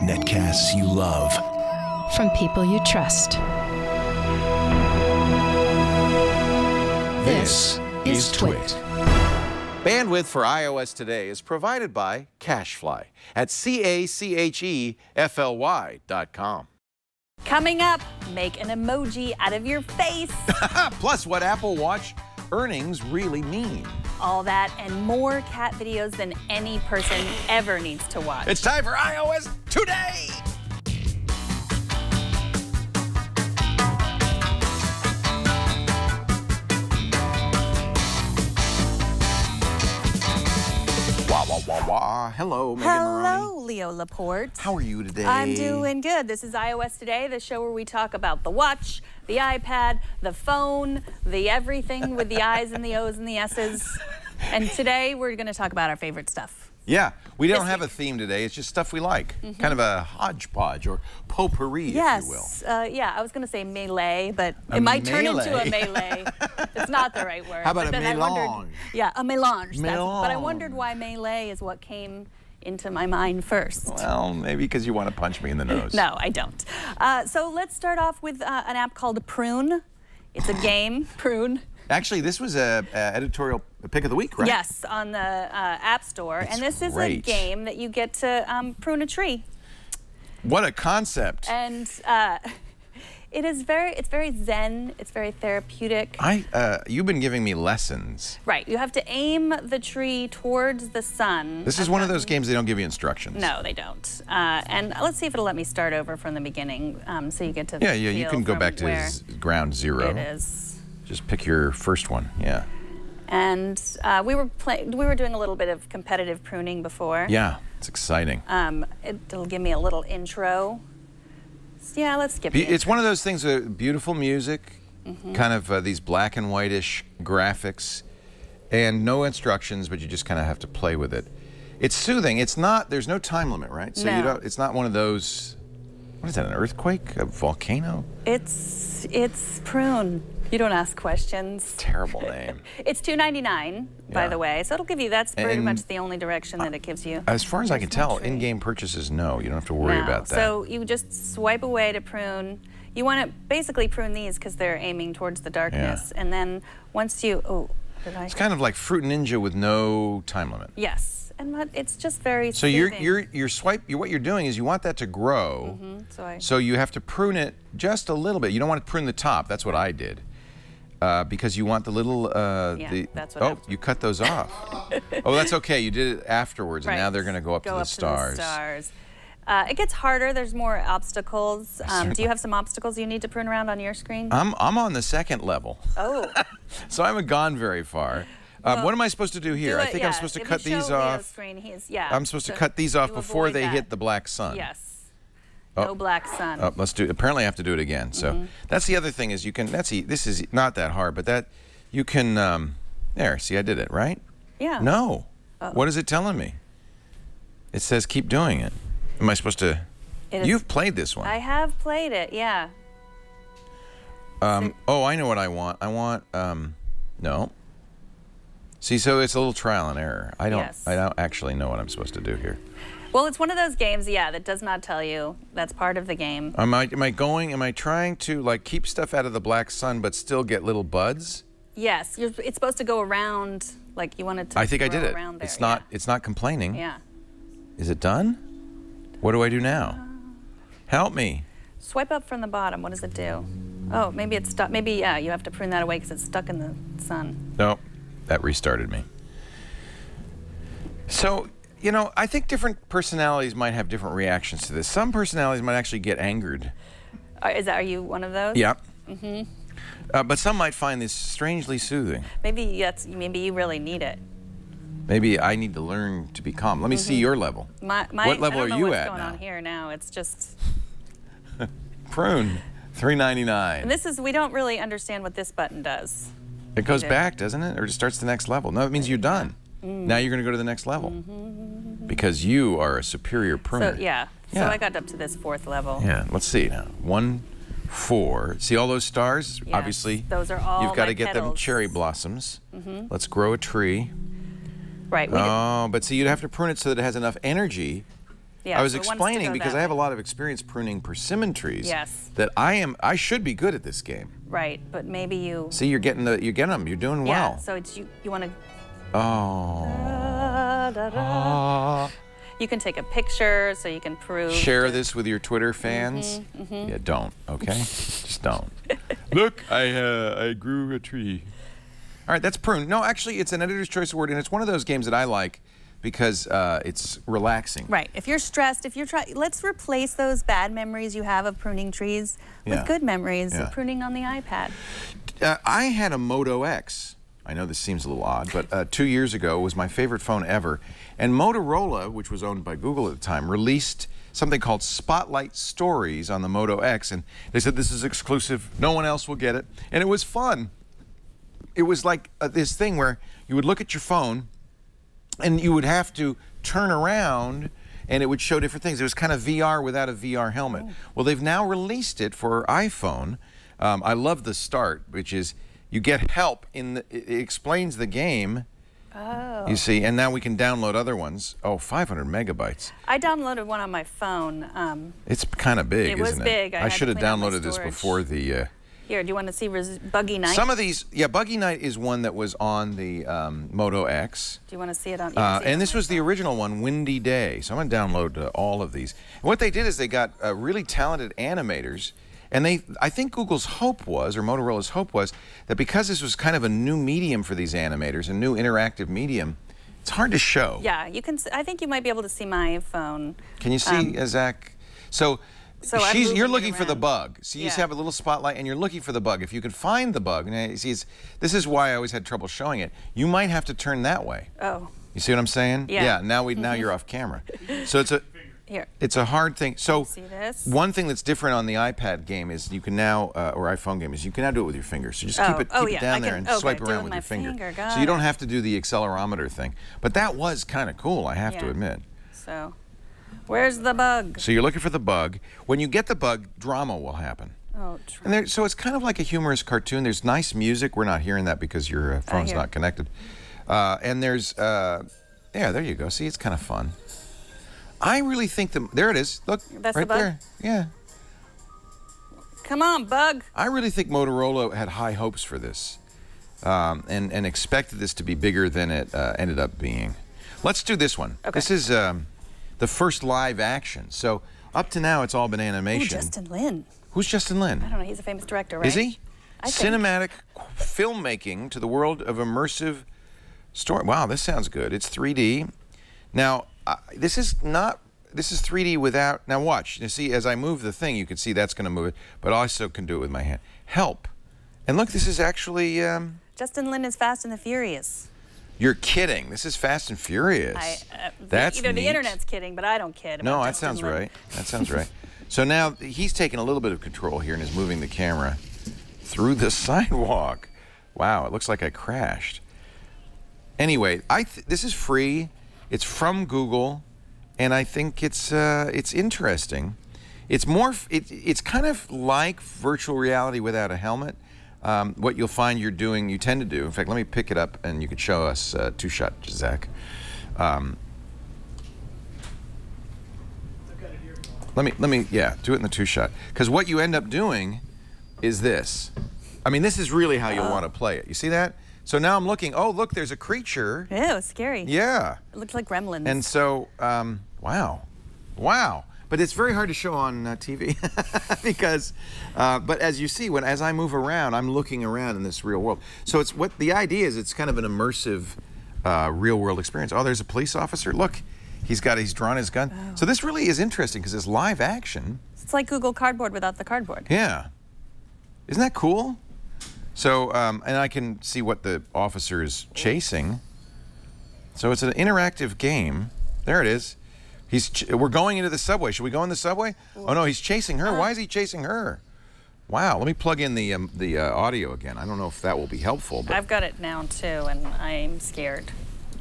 Netcasts you love. From people you trust. This is Twit. Bandwidth for iOS today is provided by CacheFly at CacheFly.com. Coming up, make an emoji out of your face. Plus, what Apple Watch earnings really mean. All that and more cat videos than any person ever needs to watch. It's time for iOS Today! Wah, wah, wah, wah. Hello, Megan Maroney. Hello, Leo Laporte. How are you today? I'm doing good. This is iOS Today, the show where we talk about the watch, the iPad, the phone, the everything with the I's and the O's and the S's. And today we're going to talk about our favorite stuff. Yeah, we don't have a theme today. It's just stuff we like. Kind of a hodgepodge or potpourri, if you will. Yeah, I was going to say melee, but it might turn into a melee. It's not the right word. How about but a melange? Yeah, a melange. Melange. But I wondered why melee is what came into my mind first. Well, maybe because you want to punch me in the nose. No, I don't. So let's start off with an app called Prune. It's a game, Prune. Actually, this was a editorial pick of the week, right? Yes, on the App Store. It's and this is great. a game that you get to prune a tree. What a concept. And it's very zen, it's very therapeutic. You've been giving me lessons. Right, you have to aim the tree towards the sun. This is one of those games they don't give you instructions. No, they don't. And let's see if it'll let me start over from the beginning, so you get to Yeah, you feel can go from back to where ground zero. it is. Just pick your first one, yeah. And we were doing a little bit of competitive pruning before. Yeah, it's exciting. It'll give me a little intro. So yeah, let's skip it. It's one of those things with beautiful music, kind of these black and whitish graphics, and no instructions, but you just kind of have to play with it. It's soothing. It's not. There's no time limit, right? So no. you don't. It's not one of those. What is that? An earthquake? A volcano? It's Prune. You don't ask questions. Terrible name. It's $2.99, by the way, so it'll give you. That's pretty And much the only direction that it gives you. As far as I can tell, in-game purchases, no. You don't have to worry about that. So you just swipe away to prune. You want to basically prune these because they're aiming towards the darkness, and then once you It's kind of like Fruit Ninja with no time limit. Yes. And it's just very So soothing. what you're doing is you want that to grow. So you have to prune it just a little bit. You don't want to prune the top. That's what I did. Because you want the little that's what you cut those off. Oh, that's okay. You did it afterwards, and now they're going to go up to the stars. It gets harder. There's more obstacles. Do you have some obstacles you need to prune around on your screen? I'm on the second level. Oh. So I haven't gone very far. What am I supposed to do here? I think I'm supposed to cut these off. I'm supposed to cut these off before they hit the black sun. Yes. No black sun. Let's do. Apparently, I have to do it again. So that's the other thing is you can. This is not that hard, but that you can. There. See, I did it right. Yeah. No. What is it telling me? It says keep doing it. Am I supposed to? You've played this one. I have played it. Yeah. Oh, I know what I want. I want. No. See, so it's a little trial and error. I don't actually know what I'm supposed to do here. Well, it's one of those games, that does not tell you. That's part of the game. Am I trying to like keep stuff out of the black sun but still get little buds? Yes, it's supposed to go around, like you want it to. I think I did it. There. It's not complaining. Yeah. Is it done? What do I do now? Help me. Swipe up from the bottom. What does it do? Oh, maybe it's stuck. Maybe you have to prune that away because it's stuck in the sun. No, that restarted me. So. You know, I think different personalities might have different reactions to this. Some personalities might actually get angered. Are you one of those? Yeah. But some might find this strangely soothing. Maybe you really need it. Maybe I need to learn to be calm. Let me see your level. What level are you at now? I don't know what's going on here now. It's just Prune, $3.99. And we don't really understand what this button does. It goes back, doesn't it? Or it starts the next level. No, it means you're done. Now you're going to go to the next level because you are a superior pruner. So I got up to this 4th level. Yeah, let's see now. 1, 4. See all those stars? Yes, obviously, those are all you've got to my get them petals. cherry blossoms. Let's grow a tree. Right. Oh, but see, you'd have to prune it so that it has enough energy. Yeah, I was so explaining because I have a way. lot of experience pruning persimmon trees. Yes. That I should be good at this game. Right, but maybe you. See, you're getting them. You're doing well. Yeah. So it's you want to. Oh. You can take a picture so you can prove. Share this with your Twitter fans. Yeah, don't. Okay, just don't. Look, I grew a tree. All right, that's Prune. No, actually, it's an Editor's Choice Award, and it's one of those games that I like because it's relaxing. Right. If you're stressed, let's replace those bad memories you have of pruning trees with good memories of pruning on the iPad. I had a Moto X. I know this seems a little odd, but 2 years ago, it was my favorite phone ever. And Motorola, which was owned by Google at the time, released something called Spotlight Stories on the Moto X. And they said, this is exclusive. No one else will get it. And it was fun. It was like this thing where you would look at your phone and you would have to turn around and it would show different things. It was kind of VR without a VR helmet. Well, they've now released it for iPhone. I love the start, which is you get help it explains the game. Oh. You see, and now we can download other ones. Oh, 500 megabytes. I downloaded one on my phone. It's kind of big, isn't it? It was big. I should have downloaded this before the... Here, do you want to see Buggy Night? Some of these, yeah, Buggy Night is one that was on the Moto X. Do you want to see it on? And this was the original one, Windy Day. So I'm going to download all of these. And what they did is they got really talented animators. And I think Google's hope was, or Motorola's hope was, that because this was kind of a new medium for these animators, a new interactive medium, it's hard to show. Yeah, you can. I think you might be able to see my phone. Can you see, Zach? So you're looking for the bug. So you just have a little spotlight, and you're looking for the bug. If you can find the bug, and you see, this is why I always had trouble showing it. You might have to turn that way. Oh. You see what I'm saying? Yeah. Now you're off camera. So Here. It's a hard thing. So see this? One thing that's different on the iPad game is you can now, or iPhone game, is you can now do it with your finger. So just keep it down there and swipe around with your finger. So you don't have to do the accelerometer thing. But that was kind of cool, I have to admit. So, where's the bug? So you're looking for the bug. When you get the bug, drama will happen. Oh, and so it's kind of like a humorous cartoon. There's nice music. We're not hearing that because your phone's not connected. And there's, yeah, there you go. See, it's kind of fun. I really think there it is. Look, that's right the bug? there. Yeah. Come on, bug. I really think Motorola had high hopes for this and expected this to be bigger than it ended up being. Let's do this one. Okay. This is the first live action. So up to now, it's all been animation. Ooh, Justin Lin. Who's Justin Lin? I don't know. He's a famous director, right? Is he? I think. Cinematic filmmaking to the world of immersive story. Wow, this sounds good. It's 3D. Now, this is 3D without, now watch, you see, as I move the thing, you can see that's going to move it, but I also can do it with my hand. Help. And look, this is actually... Justin Lin is Fast and the Furious. You're kidding. This is Fast and Furious. That's neat. The internet's kidding, but I don't kid. No, that sounds right. That sounds right. So now he's taking a little bit of control here and is moving the camera through the sidewalk. Wow, it looks like I crashed. Anyway, this is free. It's from Google, and I think it's interesting. It's it's kind of like virtual reality without a helmet. What you'll find you tend to do. In fact, let me pick it up, and you could show us two-shot, Zach. Let me, do it in the two-shot. Because what you end up doing is this. I mean, this is really how you'll want to play it. You see that? So now I'm looking, oh, look, there's a creature. Ew, scary. Yeah. It looks like gremlins. And so, wow. But it's very hard to show on TV because, but as you see, as I move around, I'm looking around in this real world. So the idea is it's kind of an immersive real world experience. Oh, there's a police officer. Look, he's drawn his gun. Oh. So this really is interesting because it's live action. It's like Google Cardboard without the cardboard. Yeah. Isn't that cool? So, and I can see what the officer is chasing. So it's an interactive game. There it is. We're going into the subway. Should we go in the subway? Oh no, he's chasing her. Why is he chasing her? Wow. Let me plug in the audio again. I don't know if that will be helpful. But I've got it now too, and I'm scared.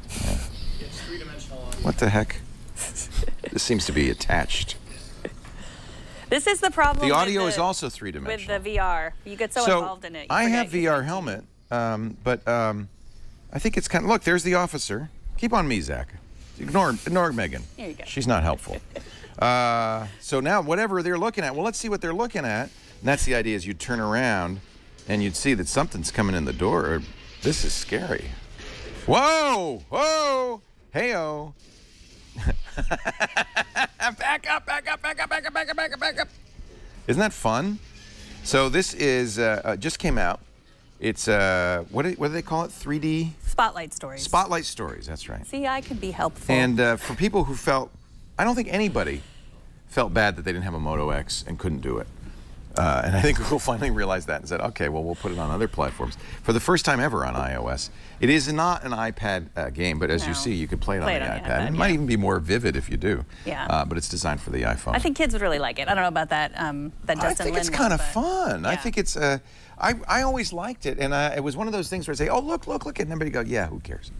Yeah. It's three-dimensional audio. What the heck? This seems to be attached. This is the problem. The audio is also three-dimensional. With the VR. You get so involved in it. I have VR helmet, but I think it's kind of, look, there's the officer. Keep on me, Zach. Ignore Megan. Here you go. She's not helpful. So now whatever they're looking at, well, let's see what they're looking at. And that's the idea, is you'd turn around and you'd see that something's coming in the door. This is scary. Whoa! Whoa! Hey-oh. Back up, back up, back up, back up, back up, back up, back up. Isn't that fun? So this is, just came out. It's, what do they call it? 3D? Spotlight stories. Spotlight stories, that's right. See, I can be helpful. And for people who felt, I don't think anybody felt bad that they didn't have a Moto X and couldn't do it. And I think Google finally realized that and said, okay, well, we'll put it on other platforms. For the first time ever on iOS. It is not an iPad game, but as you see, you could play it on the iPad. It might even be more vivid if you do. Yeah. But it's designed for the iPhone. I think kids would really like it. I don't know about that, I think it's kind of fun. Yeah. I think it's, I always liked it. And it was one of those things where I say, oh, look, look, look. And everybody go, yeah, who cares?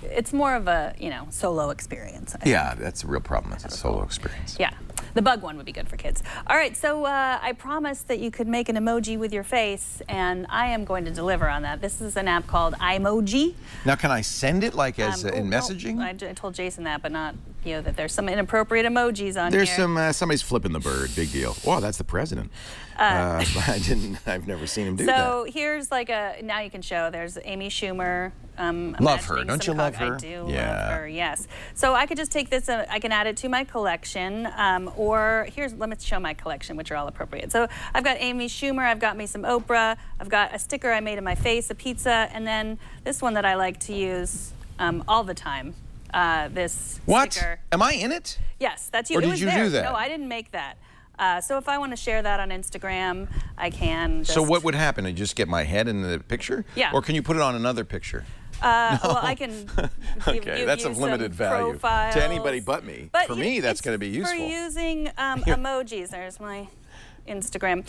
It's more of a, solo experience. Yeah, that's the real problem. It's a solo experience. Yeah. The bug one would be good for kids. All right, so I promised that you could make an emoji with your face, and I am going to deliver on that. This is an app called Imoji. Now, can I send it like as in messaging? No, I told Jason that, but not that there's some inappropriate emojis on There's here. some somebody's flipping the bird. Big deal. Wow, that's the president. I've never seen him do that. So here's like now you can show. There's Amy Schumer. Love her. Don't you love her? I do love her, yes. So I could just take this, I can add it to my collection, or let me show my collection, which are all appropriate. So I've got Amy Schumer, I've got me some Oprah, I've got a sticker I made of my face, a pizza, and then this one that I like to use all the time, this sticker. Am I in it? Yes, that's you. Or did you do that? No, I didn't make that. So if I want to share that on Instagram, I can. So what would happen? I just get my head in the picture? Yeah. Or can you put it on another picture? Well, I can okay, that's of limited value profiles. to anybody but me. But for me, that's going to be useful. For using emojis, there's my Instagram.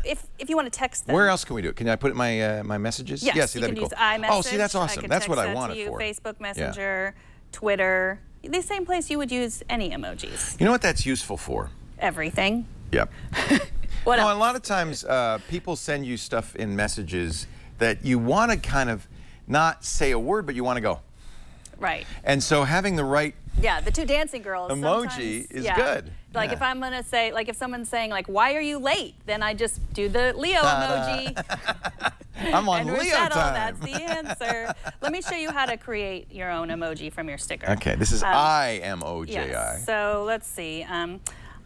If you want to text them. Where else can we do it? Can I put it in my messages? Yes, yeah, see, you that'd can be use cool. iMessage. Oh, see, that's awesome. That's what I wanted for. Facebook Messenger, Twitter, the same place you would use any emojis. You know what that's useful for? Everything. Yep. What else? A lot of times people send you stuff in messages that you want to kind of not say a word, but you want to go. Right. And so having the right the two dancing girls emoji is good. Like if I'm gonna say, like if someone's saying like, why are you late? Then I just do the Leo emoji. I'm on and Leo time. time. That's the answer. Let me show you how to create your own emoji from your sticker. Okay, this is Imoji. Yes. So let's see.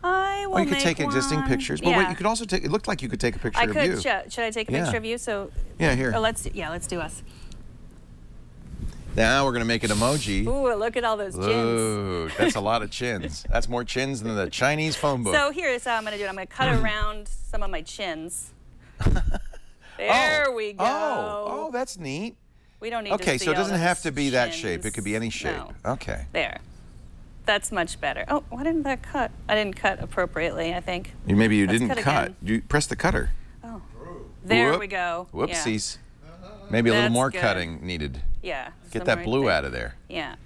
I will you could make take existing pictures, but wait, you could also take. It looked like you could take a picture of you. Should I take a picture of you? So yeah, here. Let's do us. Now we're gonna make an emoji. Ooh, look at all those chins. Ooh, that's a lot of chins. That's more chins than the Chinese phone book. So here's how I'm gonna do it. I'm gonna cut around some of my chins. There we go. Oh, that's neat. We don't need to see so it doesn't have to be that chins. shape. It could be any shape. No. Okay. There. That's much better. Oh, why didn't that cut? I didn't cut appropriately, I think. Maybe you Let's didn't cut. You press the cutter. Oh. There we go. Whoopsies. Yeah. Maybe a little That's more good. cutting needed. Yeah. Get that blue out of there. Yeah.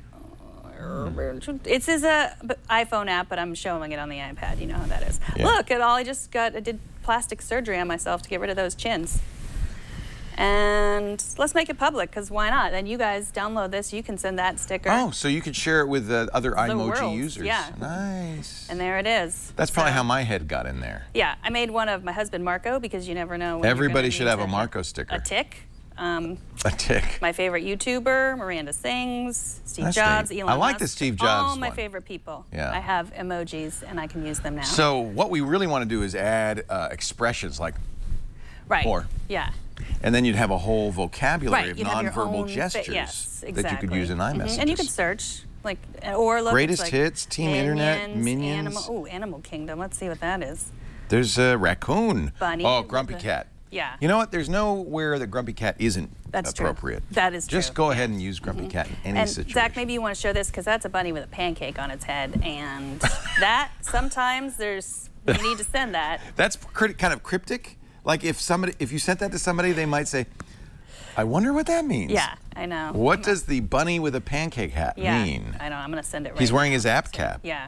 It's a iPhone app, but I'm showing it on the iPad. You know how that is. Yeah. Look at all I did plastic surgery on myself to get rid of those chins. And let's make it public, because why not? And you guys download this. You can send that sticker. Oh, so you could share it with other Imoji users. Yeah. Nice. And there it is. That's probably how my head got in there. Yeah, I made one of my husband Marco, because you never know when everybody should have a Marco sticker. A tick. A tick. My favorite YouTuber, Miranda Sings, Steve Jobs, Elon Musk. I like the Steve Jobs all my one. favorite people. Yeah. I have emojis, and I can use them now. So what we really want to do is add expressions like or. Yeah. And then you'd have a whole vocabulary of You'd have your nonverbal own gestures exactly. that you could use in iMessage. And you could search, or look. Greatest like hits, Team Internet, Minions. Animal Kingdom. Let's see what that is. There's a raccoon. Bunny. Oh, Grumpy Cat. Yeah. You know what? There's nowhere that Grumpy Cat isn't appropriate. True. That is true. Just go ahead and use Grumpy Cat in any situation. Zach, maybe you want to show this, because that's a bunny with a pancake on its head, and that sometimes you need to send that. That's kind of cryptic. Like if you sent that to somebody, they might say, I wonder what that means. Yeah, I know. What does the bunny with a pancake hat mean? I know. I'm going to send it right He's wearing now. his app cap. Yeah.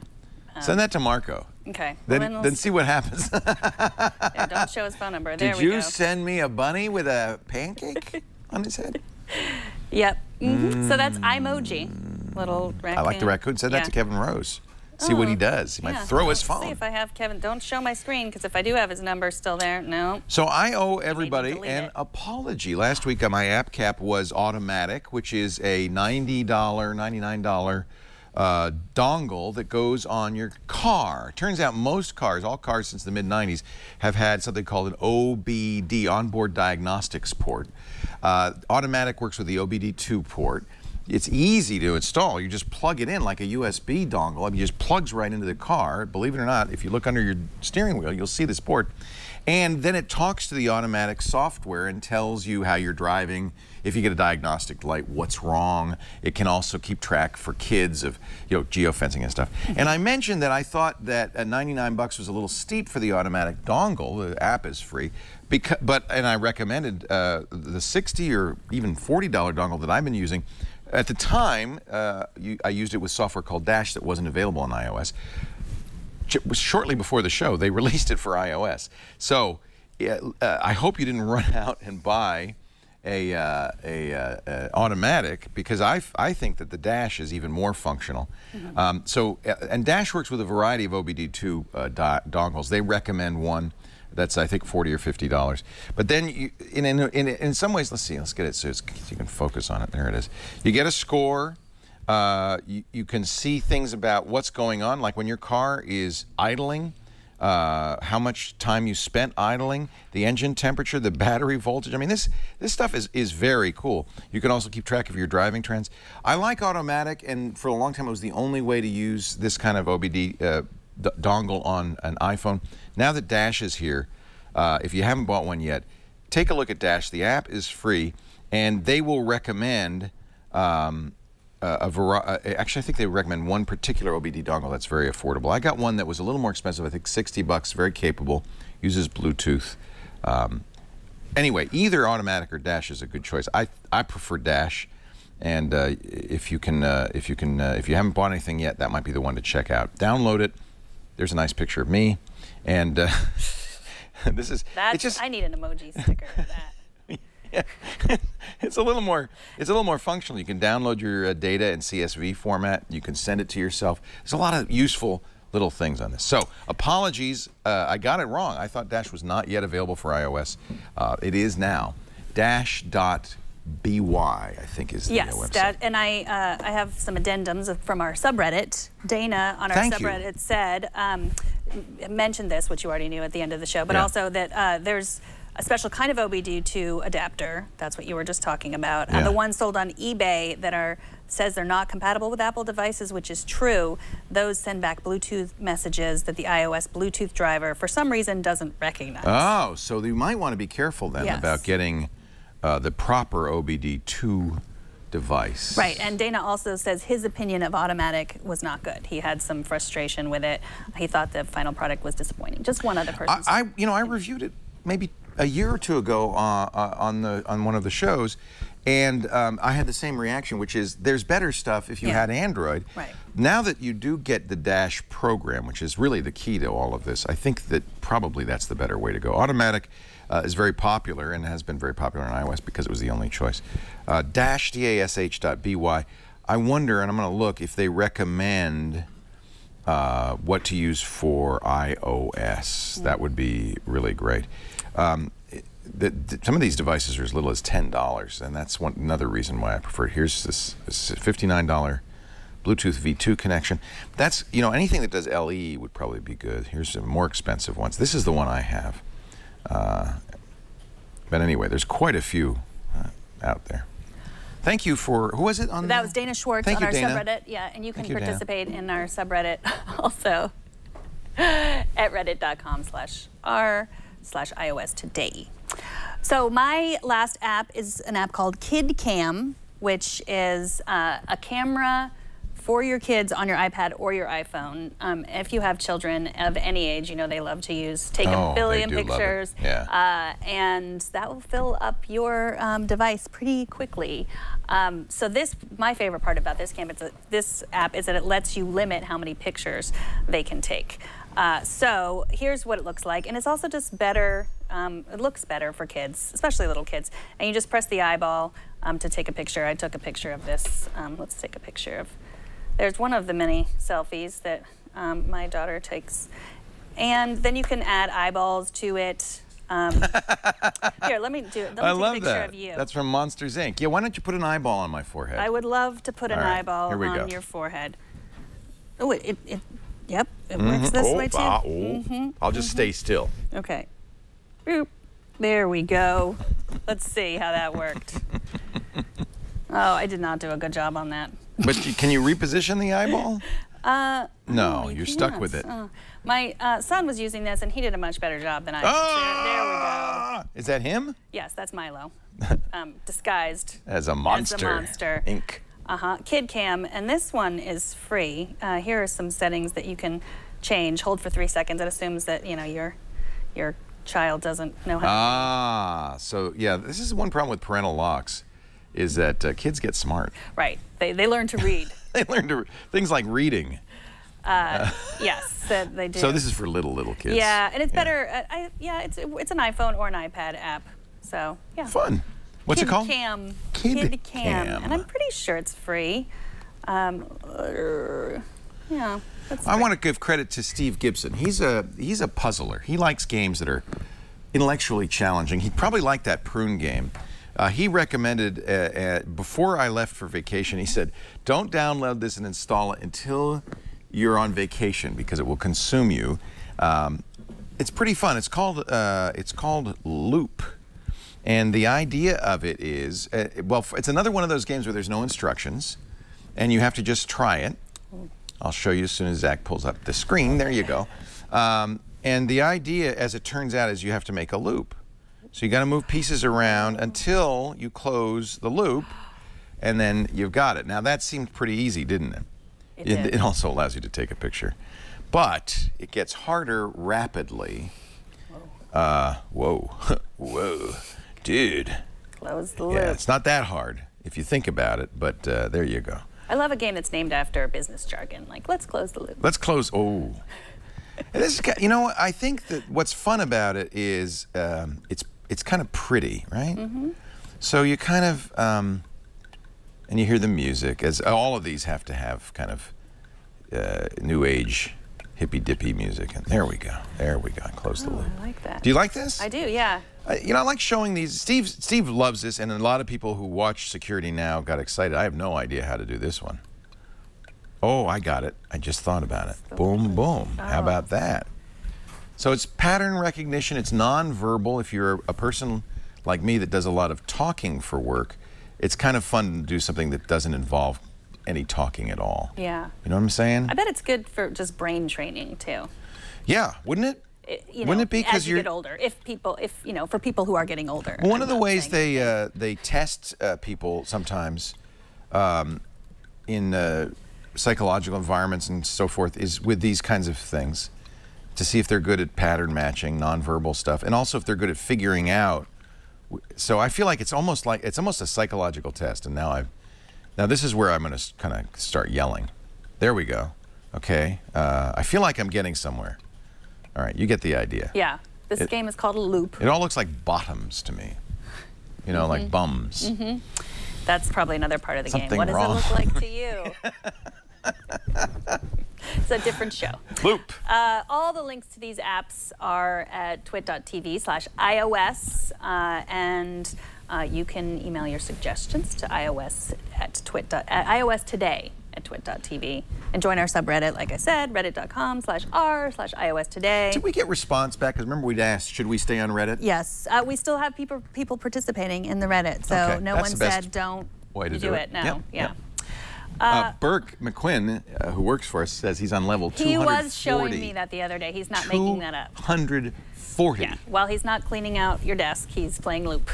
Send that to Marco. Okay. Then see what happens. Yeah, don't show his phone number. There we go. Did you send me a bunny with a pancake on his head? Yep. So that's Imoji. Little raccoon. I like the raccoon. Said that to Kevin Rose. See what he does. He might throw his phone. See if I have Kevin. Don't show my screen, because if I do have his number still there, no. So I owe everybody an apology. Last week my app cap was automatic, which is a $90, $99 dongle that goes on your car. Turns out most cars, all cars since the mid-90s, have had something called an OBD, onboard diagnostics port. Automatic works with the OBD2 port. It's easy to install. You just plug it in like a USB dongle. I mean, it just plugs right into the car. Believe it or not, if you look under your steering wheel, you'll see this port. And then it talks to the automatic software and tells you how you're driving. If you get a diagnostic light, what's wrong. It can also keep track for kids of, geofencing and stuff. And I mentioned that I thought that $99 was a little steep for the automatic dongle. The app is free. And I recommended the $60 or even $40 dongle that I've been using. At the time, I used it with software called Dash that wasn't available on iOS. Shortly before the show, they released it for iOS. So I hope you didn't run out and buy a automatic, because I think that the Dash is even more functional. And Dash works with a variety of OBD2 dongles. They recommend one that's, I think, $40 or $50. But then in some ways, let's get it so you can focus on it. There it is. You get a score. You can see things about what's going on, like when your car is idling, how much time you spent idling, the engine temperature, the battery voltage. I mean, this stuff is very cool. You can also keep track of your driving trends. I like automatic, and for a long time it was the only way to use this kind of OBD dongle on an iPhone. Now that Dash is here, if you haven't bought one yet, take a look at Dash. The app is free, and they will recommend actually, I think they recommend one particular OBD dongle that's very affordable. I got one that was a little more expensive, I think $60, very capable, uses Bluetooth. Anyway, either automatic or Dash is a good choice. I prefer Dash, and if you haven't bought anything yet, that might be the one to check out. Download it. There's a nice picture of me, and this is. I need an emoji sticker for that. Yeah. It's a little more functional. You can download your data in CSV format. You can send it to yourself. There's a lot of useful little things on this. So apologies, I got it wrong. I thought Dash was not yet available for iOS. It is now. Dash.by, I think, is the website. Yes, and I have some addendums from our subreddit. Dana on our subreddit said, mentioned this, which you already knew at the end of the show, but also that there's a special kind of OBD2 adapter. That's what you were just talking about. The ones sold on eBay that says they're not compatible with Apple devices, which is true. Those send back Bluetooth messages that the iOS Bluetooth driver, for some reason, doesn't recognize. Oh, so you might want to be careful then about getting the proper OBD2 device. Right, and Dana also says his opinion of automatic was not good. He had some frustration with it. He thought the final product was disappointing. Just one other person. I reviewed it maybe a year or two ago on one of the shows, and I had the same reaction, which is there's better stuff if you had Android. Right. Now that you do get the Dash program, which is really the key to all of this, I think that probably that's the better way to go. Automatic is very popular and has been very popular on iOS because it was the only choice. Dash.by. I wonder, and I'm going to look, if they recommend what to use for iOS. That would be really great. Some of these devices are as little as $10, and that's another reason why I prefer it. Here's this $59 Bluetooth V2 connection. That's, anything that does LE would probably be good. Here's some more expensive ones. This is the one I have. But anyway, there's quite a few out there. Thank you for, who was it on that? Was Dana Schwartz on our subreddit. Yeah, and you can participate in our subreddit also at reddit.com/r/iOS today. So my last app is an app called KidCam, which is a camera for your kids on your iPad or your iPhone. If you have children of any age, they love to take a billion pictures. And that will fill up your device pretty quickly. So my favorite part about this app is that it lets you limit how many pictures they can take. So here's what it looks like, and it's also just better It looks better for kids, especially little kids. And you just press the eyeball to take a picture. I took a picture of this. Let's take a picture of, there's one of the many selfies that my daughter takes. And then you can add eyeballs to it. Here, let me do it. Let me I take love a picture that. Of you. That's from Monsters, Inc. Yeah, why don't you put an eyeball on my forehead? I would love to put an eyeball on your forehead. Oh, yep, it works this way too. I'll just stay still. Okay. Boop. There we go. Let's see how that worked. Oh, I did not do a good job on that. But can you reposition the eyeball? No, you're stuck with it. My son was using this, and he did a much better job than I did. There we go. Is that him? Yes, that's Milo, disguised as a monster. Inc. Kid Cam, and this one is free. Here are some settings that you can change. Hold for 3 seconds. It assumes that your child doesn't know how. So yeah, this is one problem with parental locks, is that kids get smart. Right. They learn to read. They learn to things like reading. Yes, they do. So this is for little kids. Yeah, and it's better. It's an iPhone or an iPad app. So yeah. Fun. What's it called? Kid Cam. And I'm pretty sure it's free. Yeah. I want to give credit to Steve Gibson. He's a puzzler. He likes games that are intellectually challenging. He'd probably like that Prune game. He recommended, before I left for vacation, he said, don't download this and install it until you're on vacation because it will consume you. It's pretty fun. It's called Loop. And the idea of it is, well, it's another one of those games where there's no instructions and you have to just try it. I'll show you as soon as Zach pulls up the screen. There you go. And the idea, as it turns out, is you have to make a loop. So you got to move pieces around until you close the loop, and then you've got it. Now that seemed pretty easy, didn't it? It also allows you to take a picture, but it gets harder rapidly. Whoa, whoa, dude. Close the loop. Yeah, it's not that hard if you think about it, but there you go. I love a game that's named after business jargon, like let's close the loop. Let's close. Oh. And this is, you know, I think that what's fun about it is it's kind of pretty, right? So you kind of, and you hear the music, as all of these have to have kind of new age, hippy-dippy music. And there we go. There we go. Close the loop. I like that. Do you like this? I do, yeah. You know, I like showing these. Steve loves this, and a lot of people who watch Security Now got excited. I have no idea how to do this one. Oh, I got it. I just thought about it. Boom, boom. How about that? So it's pattern recognition. It's non-verbal. If you're a person like me that does a lot of talking for work, it's kind of fun to do something that doesn't involve any talking at all. Yeah. You know what I'm saying? I bet it's good for just brain training too. Yeah, wouldn't it? Wouldn't it be because as you get older? If for people who are getting older. One of the ways they test people sometimes in psychological environments and so forth is with these kinds of things to see if they're good at pattern matching, nonverbal stuff, and also if they're good at figuring out. So I feel like it's almost a psychological test. And now this is where I'm going to kind of start yelling. There we go. Okay. I feel like I'm getting somewhere. All right, you get the idea. Yeah, this game is called a loop. It all looks like bottoms to me. You know, like bums. That's probably another part of the Something game. What wrong. does it look like to you? It's a different show. Loop. All the links to these apps are at twit.tv/iOS, and you can email your suggestions to iOS at iOS today at twit.tv, and join our subreddit, like I said, reddit.com/r/iOS today. Did we get response back? Because remember we'd asked, should we stay on Reddit? Yes, we still have people participating in the Reddit, so no one said don't do it. No, Yep. Burke McQuinn, who works for us, says he's on level 240. He was showing me that the other day. He's not making that up. 240. Yeah. While he's not cleaning out your desk, he's playing Loop.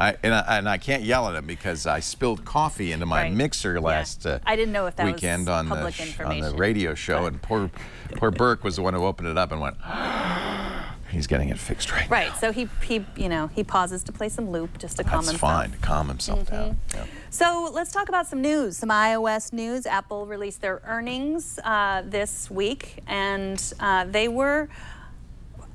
And I can't yell at him because I spilled coffee into my mixer last I didn't know if that weekend was on public information. On the radio show, and poor Burke was the one who opened it up and went, he's getting it fixed right now. Right, so he pauses to play some Loop just to calm himself. That's fine, to calm himself down. Yeah. So let's talk about some news, some iOS news. Apple released their earnings this week, and they were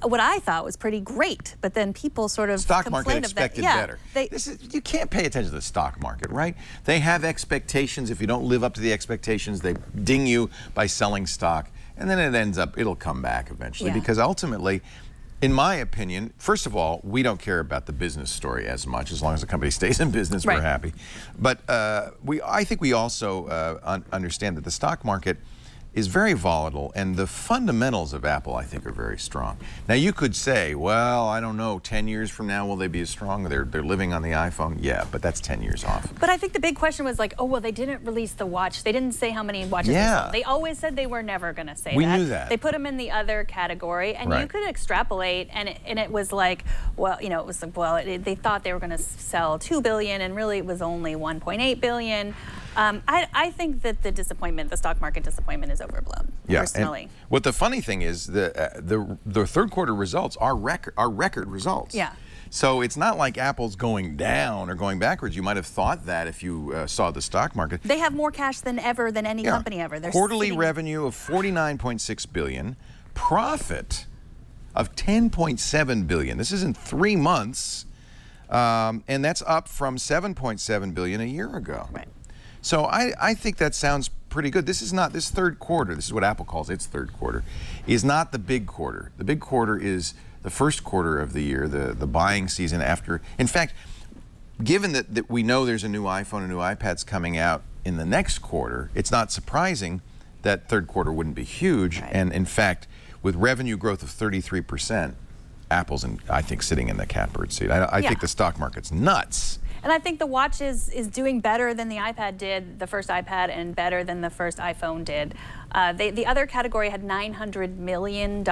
what I thought was pretty great, but then people sort of stock market complained expected of that. better. You can't pay attention to the stock market, right? They have expectations. If you don't live up to the expectations, they ding you by selling stock, and then it'll come back eventually, because ultimately, in my opinion, first of all, we don't care about the business story as much. As long as the company stays in business, we're happy. But I think we also understand that the stock market is very volatile, and the fundamentals of Apple, I think, are very strong. Now, you could say, well, I don't know, 10 years from now, will they be as strong? They're living on the iPhone? Yeah, but that's 10 years off. But I think the big question was like, oh, well, they didn't release the watch. They didn't say how many watches they sold. They always said they were never going to say that. We knew that. They put them in the other category, and you could extrapolate, and it was like, well, you know, it was like, well, they thought they were going to sell 2 billion, and really it was only 1.8 billion. I think that the stock market disappointment is overblown, personally. And what the funny thing is, the third quarter results are record results. Yeah. So it's not like Apple's going down or going backwards. You might have thought that if you saw the stock market. They have more cash than any company ever. They're quarterly revenue of $49.6 billion, profit of $10.7 billion. This is in 3 months, and that's up from $7.7 billion a year ago. Right. So I think that sounds pretty good. This is not, this third quarter, this is what Apple calls its third quarter, is not the big quarter. The big quarter is the first quarter of the year, the buying season after. In fact, given that we know there's a new iPhone and new iPads coming out in the next quarter, it's not surprising that third quarter wouldn't be huge. And in fact, with revenue growth of 33%, Apple's, I think, sitting in the catbird seat. I think the stock market's nuts. And I think the watch is doing better than the iPad did, the first iPad, and better than the first iPhone did. The other category had $900 million,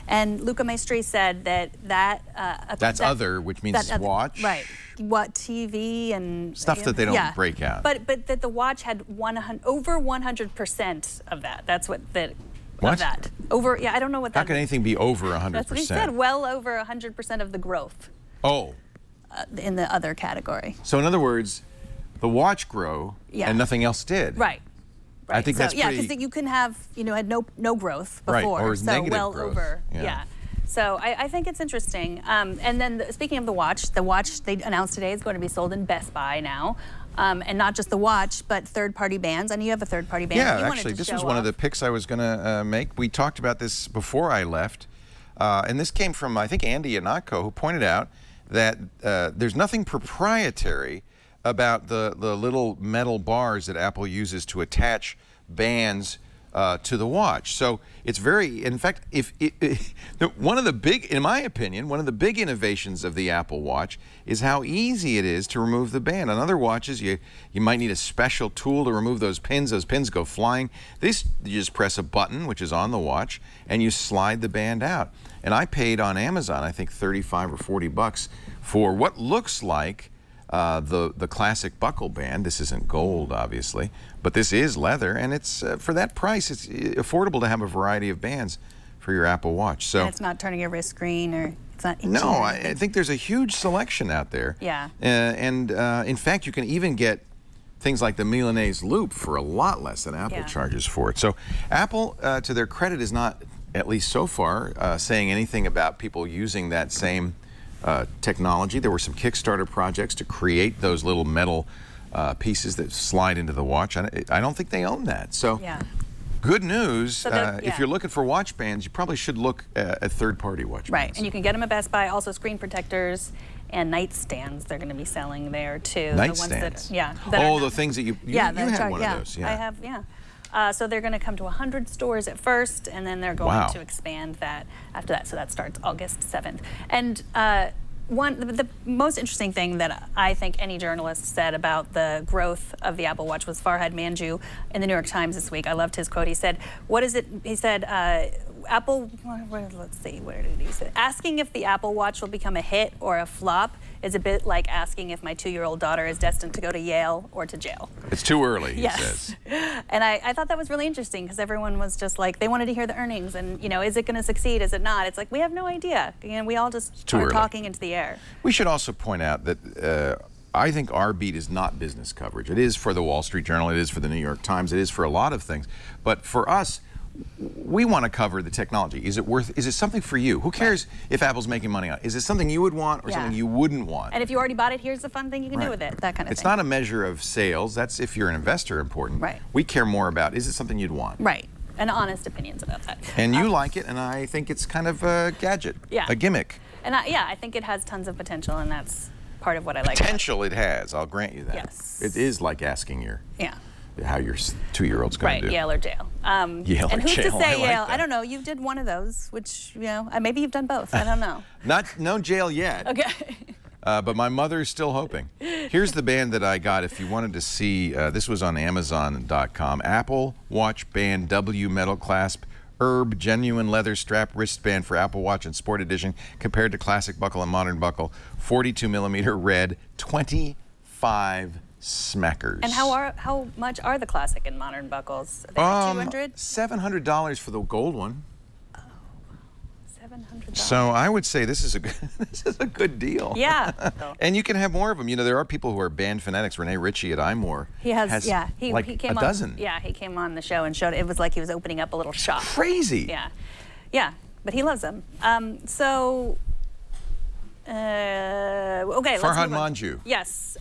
and Luca Maestri said that's other, which means watch. Right. What, TV and stuff that they don't break out. But that the watch had over 100% of that. That's what that. What? Of that. Over, I don't know what that. How can anything be over 100%? That's what he said. Well over 100% of the growth. Oh. In the other category. So in other words, the watch grew and nothing else did. Right. I think that's pretty. Yeah, because you can have, had no growth before. Or so negative well growth. Over. Yeah. So I think it's interesting. And then speaking of the watch they announced today is going to be sold in Best Buy now. And not just the watch, but third-party bands. And you have a third-party band. Yeah, actually, this was one of the picks I was going to make. We talked about this before I left. And this came from, I think, Andy Yanako, who pointed out that there's nothing proprietary about the little metal bars that Apple uses to attach bands to the watch. So it's very, in fact, one of the big, in my opinion, one of the big innovations of the Apple Watch is how easy it is to remove the band. On other watches, you might need a special tool to remove those pins. Those pins go flying. This, you just press a button, which is on the watch, and you slide the band out. And I paid on Amazon, I think, 35 or 40 bucks for what looks like the classic buckle band. This isn't gold, obviously, but this is leather, and it's for that price, it's affordable to have a variety of bands for your Apple Watch. So and it's not turning your wrist screen, or it's not itchy. No, I think there's a huge selection out there. Yeah. And in fact, you can even get things like the Milanese loop for a lot less than Apple charges for it. So Apple, to their credit, is not, at least so far, saying anything about people using that same technology. There were some Kickstarter projects to create those little metal pieces that slide into the watch. I don't think they own that. So good news. So if you're looking for watch bands, you probably should look at third-party watch bands. Right, and you can get them at Best Buy. Also screen protectors and nightstands they're going to be selling there too. Nightstands? The ones that, the things that you had one of those. I have, so they're going to come to 100 stores at first, and then they're going to expand that after that. So that starts August 7th. And the most interesting thing that I think any journalist said about the growth of the Apple Watch was Farhad Manjoo in the New York Times this week. I loved his quote. He said, what is it? He said, Apple, let's see, where did he say? Asking if the Apple Watch will become a hit or a flop is a bit like asking if my 2-year-old daughter is destined to go to Yale or to jail. It's too early, he says. And I thought that was really interesting because everyone was just like, they wanted to hear the earnings and, is it going to succeed, is it not? It's like, we have no idea. We all just are talking into the air. We should also point out that I think our beat is not business coverage. It is for the Wall Street Journal, it is for the New York Times, it is for a lot of things. But for us, we want to cover the technology. Is it something for you? Who cares if Apple's making money on it? Is it something you would want or something you wouldn't want? And if you already bought it, here's the fun thing you can do with it, that kind of thing. It's not a measure of sales. That's if you're an investor important. Right. We care more about, is it something you'd want? Right. And honest opinions about that. And you like it, and I think it's kind of a gadget, a gimmick. And I think it has tons of potential, and that's part of what I like. Potential it has, I'll grant you that. Yes. It is like asking how your 2-year-old's going to do. Right, Yale or jail. Yale and or who's jail. to say Yale? Like I don't know. You did one of those, which, you know, maybe you've done both. I don't know. No jail yet. Okay. But my mother's still hoping. Here's the band that I got if you wanted to see. This was on Amazon.com. Apple Watch Band W Metal Clasp Herb Genuine Leather Strap Wristband for Apple Watch and Sport Edition compared to Classic Buckle and Modern Buckle. 42mm red, 25 smackers. And how much are the Classic and Modern buckles? Are they $200? $700 for the gold one. $700. So I would say this is a good deal. Yeah. And you can have more of them. You know, there are people who are band fanatics. Renee Ritchie at iMore. He has like he came a dozen. Yeah, he came on the show and showed it was like he was opening up a little shop. Crazy. Yeah, but he loves them. Okay. Farhad Manju. Yes.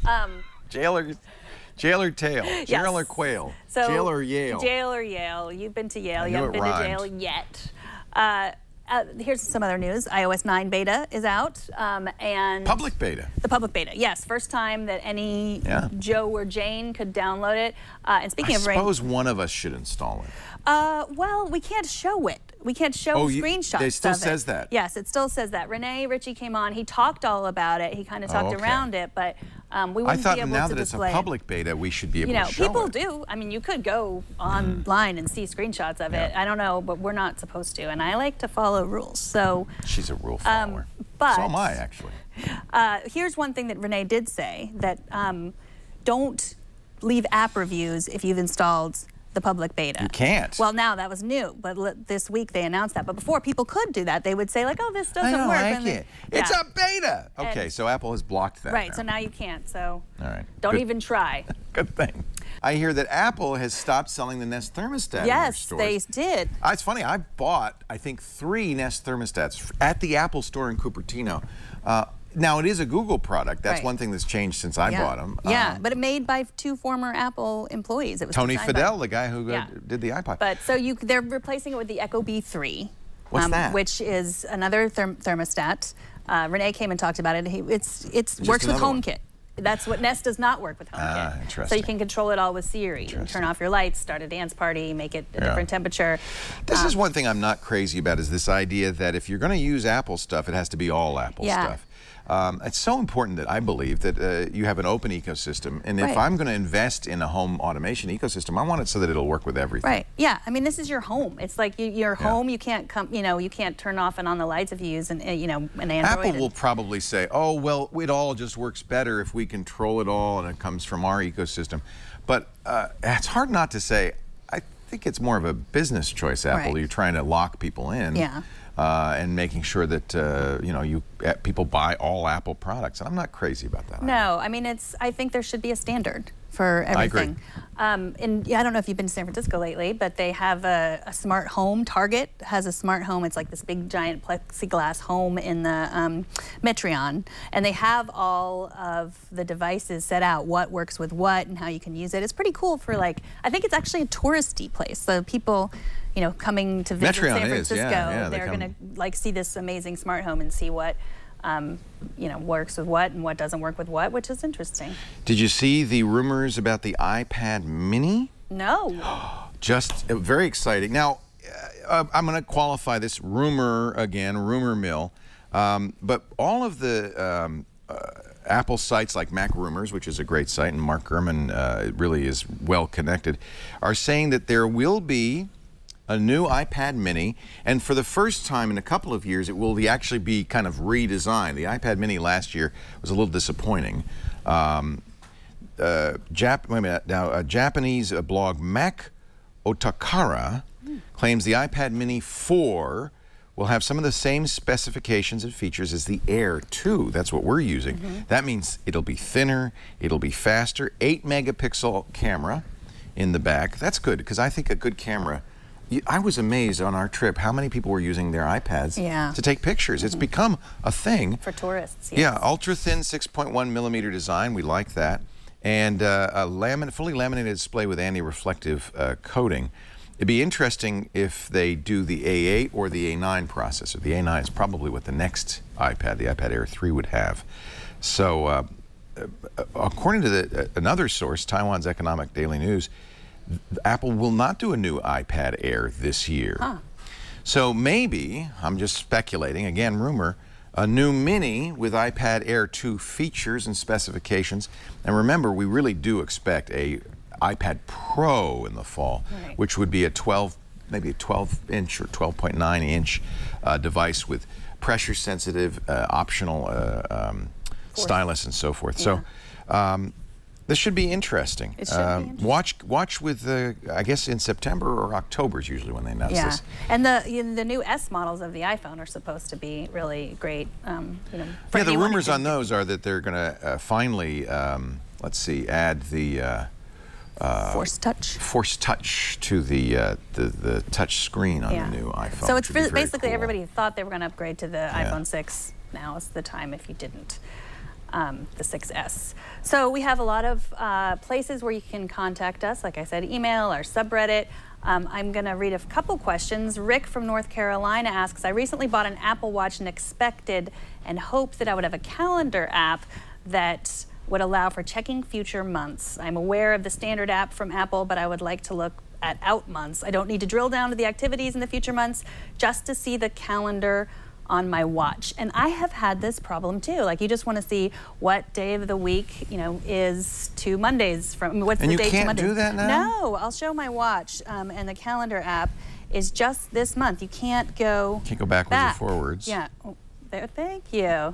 Jail or tail? Yes. Jail or quail? So, jail or Yale? Jail or Yale. You've been to Yale. You haven't been to jail yet. Here's some other news. iOS 9 beta is out. And public beta. The public beta, yes. First time that any Joe or Jane could download it. And speaking of I suppose one of us should install it. Well, we can't show it. We can't show screenshots. It still says that? Yes, it still says that. Renee Ritchie came on. He talked all about it. He kind of talked around it, but we wouldn't be able to display it. I thought now that it's a public beta, we should be able to show it. People do. I mean, you could go online and see screenshots of it. I don't know, but we're not supposed to. And I like to follow rules. So she's a rule follower. But so am I, actually. Here's one thing that Renee did say, that don't leave app reviews if you've installed the public beta. You can't. Well, now that was new, but this week they announced that. But before, people could do that. They would say like, "Oh, this doesn't work." I don't like it. It's a beta. Okay, so Apple has blocked that. Right. Now. So now you can't. So all right. Don't even try. Good thing. I hear that Apple has stopped selling the Nest thermostat in their stores. Yes, they did. It's funny. I bought, I think, 3 Nest thermostats at the Apple store in Cupertino. Now, it is a Google product. That's one thing that's changed since I bought them. Yeah, but it made by 2 former Apple employees. It was Tony Fadell, the guy who did the iPod. But so they're replacing it with the Echo B3. What's that? Which is another thermostat. Renee came and talked about it. It works with HomeKit. That's what Nest does not work with HomeKit. Interesting. So you can control it all with Siri. You can turn off your lights, start a dance party, make it a different temperature. This is one thing I'm not crazy about, is this idea that if you're going to use Apple stuff, it has to be all Apple stuff. It's so important that I believe that you have an open ecosystem, and if I'm going to invest in a home automation ecosystem, I want it so that it'll work with everything. Right. Yeah. I mean, this is your home. It's like your home. You can't you can't turn off and on the lights if you use an Android. Apple will probably say, "Oh, well, it all just works better if we control it all and it comes from our ecosystem." But it's hard not to say. I think it's more of a business choice, Apple. You're trying to lock people in. Yeah. And making sure that people buy all Apple products, and I'm not crazy about that. No, I mean I think there should be a standard for everything. I agree. And I don't know if you've been to San Francisco lately, but they have a smart home. Target has a smart home. It's like this big giant plexiglass home in the Metreon, and they have all of the devices set out, what works with what and how you can use it. It's pretty cool for I think it's actually a touristy place. So people, coming to visit San Francisco, they're going to see this amazing smart home and see what works with what and what doesn't work with what, which is interesting. Did you see the rumors about the iPad Mini? No. Just very exciting. Now, I'm going to qualify this rumor again, rumor mill, but all of the Apple sites like Mac Rumors, which is a great site, and Mark Gurman really is well connected, are saying that there will be a new iPad Mini, and for the first time in a couple of years, it will actually be kind of redesigned. The iPad Mini last year was a little disappointing. A Japanese blog, Mac Otakara, claims the iPad Mini 4 will have some of the same specifications and features as the Air 2. That's what we're using. That means it'll be thinner, it'll be faster, 8-megapixel camera in the back. That's good, because I think a good camera, I was amazed on our trip how many people were using their iPads to take pictures. It's become a thing. For tourists, yes. Yeah, ultra-thin 6.1 millimeter design. We like that. And a fully laminated display with anti-reflective coating. It'd be interesting if they do the A8 or the A9 processor. The A9 is probably what the next iPad, the iPad Air 3, would have. So, according to another source, Taiwan's Economic Daily News, Apple will not do a new iPad Air this year. Huh. So maybe, I'm just speculating, again, rumor, a new Mini with iPad Air 2 features and specifications. And remember, we really do expect a iPad Pro in the fall, which would be maybe a 12-inch or 12.9-inch device with pressure-sensitive, optional stylus and so forth. Yeah. So this should be interesting. It should be interesting. Watch with I guess in September or October is usually when they announce this. And the new S models of the iPhone are supposed to be really great. Yeah, the rumors on those are that they're going to finally, let's see, add the Force touch to the touch screen on the new iPhone. So it's basically cool. Everybody thought they were going to upgrade to the iPhone 6. Now is the time if you didn't. The 6S. So we have a lot of places where you can contact us. Like I said, email, our subreddit. I'm going to read a couple questions. Rick from North Carolina asks, I recently bought an Apple Watch and expected and hoped that I would have a calendar app that would allow for checking future months. I'm aware of the standard app from Apple, but I would like to look at out months. I don't need to drill down to the activities in the future months just to see the calendar on my watch. And I have had this problem too. Like, you just want to see what day of the week, is 2 Mondays from, what's the date 2 Mondays? And you can't do that now? No, I'll show my watch, and the calendar app is just this month. You can't go backwards or forwards. Yeah. Oh, there, thank you.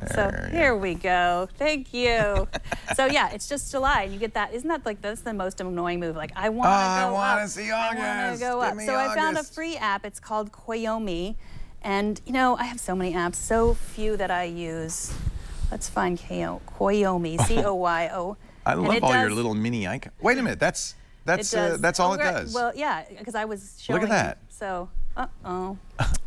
Here we go. Thank you. So yeah, it's just July, and you get that. Isn't that like, that's the most annoying move? Like, I want to go up. I want to see August. I want to go up. So I found a free app. It's called Koyomi. And, I have so many apps, so few that I use. Let's find Koyomi, C-O-Y-O. I love all your little mini icons. Wait a minute, that's all it does. Well, yeah, because I was showing. Look at that. So,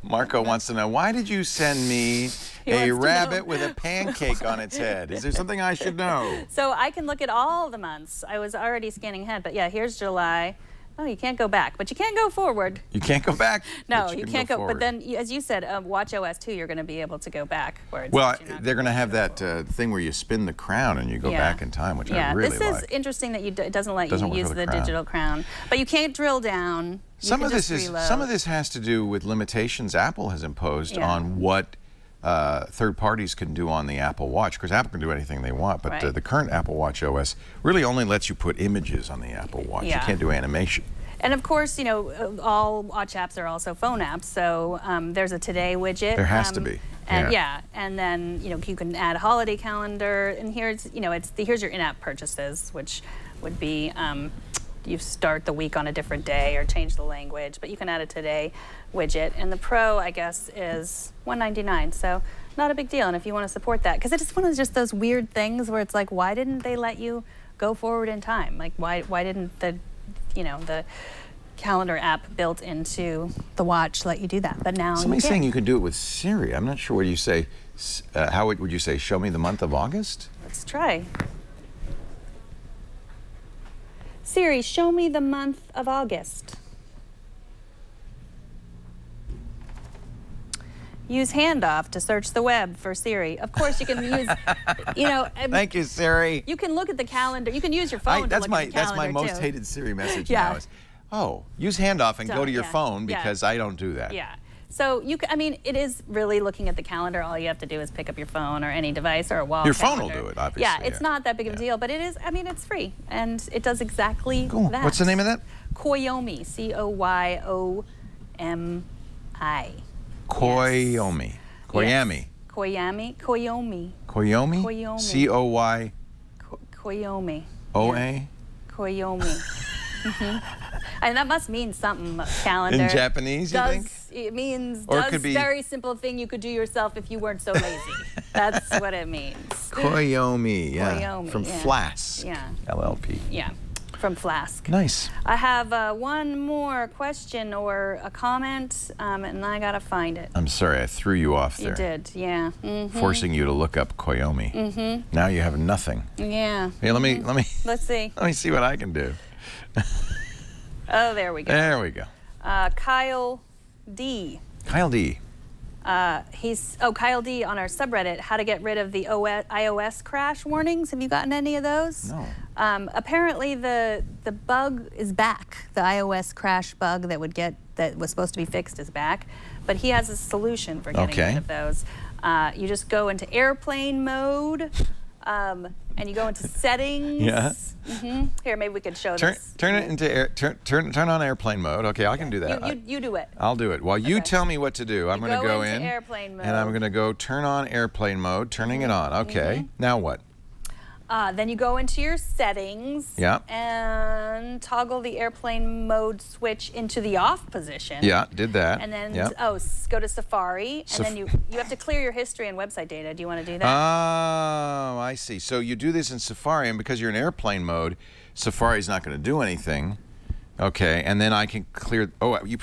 Marco wants to know, why did you send me a rabbit with a pancake on its head? Is there something I should know? So I can look at all the months. I was already scanning ahead, but yeah, here's July. Oh, you can't go back, but you can go forward. You can't go back? No, you can't go. But then, as you said, Watch OS 2, you're going to be able to go backwards. Well, they're going to have that thing where you spin the crown and you go back in time, which I really like. This is interesting that it doesn't let you use the digital crown. But you can't drill down. Some of this has to do with limitations Apple has imposed on what third parties can do on the Apple Watch. Because Apple can do anything they want, but the current Apple Watch OS really only lets you put images on the Apple Watch. You can't do animation. And of course, all watch apps are also phone apps. So there's a Today widget. There has to be. And and then you can add a holiday calendar. And here's here's your in-app purchases, which would be you start the week on a different day or change the language. But you can add a Today widget. And the Pro, I guess, is $199. So not a big deal. And if you want to support that, because it's one of just those weird things where it's like, why didn't they let you go forward in time? Like, why didn't the calendar app built into the watch let you do that? But now somebody's saying you could do it with Siri. I'm not sure what you say. How would you say, show me the month of August? Let's try. Siri, show me the month of August. Use handoff to search the web for Siri. Of course, you can use, Thank you, Siri. You can look at the calendar. You can use your phone to look at the calendar, That's my most hated Siri message now is, use handoff and go to your phone because I don't do that. Yeah. So it is really looking at the calendar. All you have to do is pick up your phone or any device or a wall Your calendar. phone will do it, obviously. Yeah, it's not that big of a deal, but it is, it's free. And it does exactly that. What's the name of that? Koyomi, C-O-Y-O-M-I. Koyomi. Yes. Koyomi. Koyomi. Koyomi. Koyomi? Koyomi. C-O-Y... Koyomi. O-A? Koyomi. And that must mean something, calendar. In Japanese, you think? It means, or it could be very simple thing you could do yourself if you weren't so lazy. That's what it means. Koyomi, Koyomi, from Flask. LLP. Yeah. From Flask. Nice. I have one more question or a comment, and I gotta find it. I'm sorry, I threw you off there. You did, yeah. Forcing you to look up Koyomi. Now you have nothing. Yeah. Hey, let me. Let's see. Let me see what I can do. Oh, there we go. There we go. Kyle D. Kyle D. Kyle D on our subreddit, how to get rid of the iOS crash warnings. Have you gotten any of those? No. Apparently the bug is back. The iOS crash bug that was supposed to be fixed is back, but he has a solution for getting rid of those. You just go into airplane mode, and you go into settings. Yeah. Here, maybe we could show this. Turn it into turn on airplane mode. Okay, I can do that. You do it. I'll do it. While you tell me what to do, I'm going to go in airplane mode. and I'm going to go turn on airplane mode, turning it on. Okay. Now what? Then you go into your settings and toggle the airplane mode switch into the off position. Yeah, did that. And then, go to Safari, and then you have to clear your history and website data. Do you want to do that? Oh, I see. So you do this in Safari, and because you're in airplane mode, Safari's not going to do anything. Okay, and then I can clear. Oh, he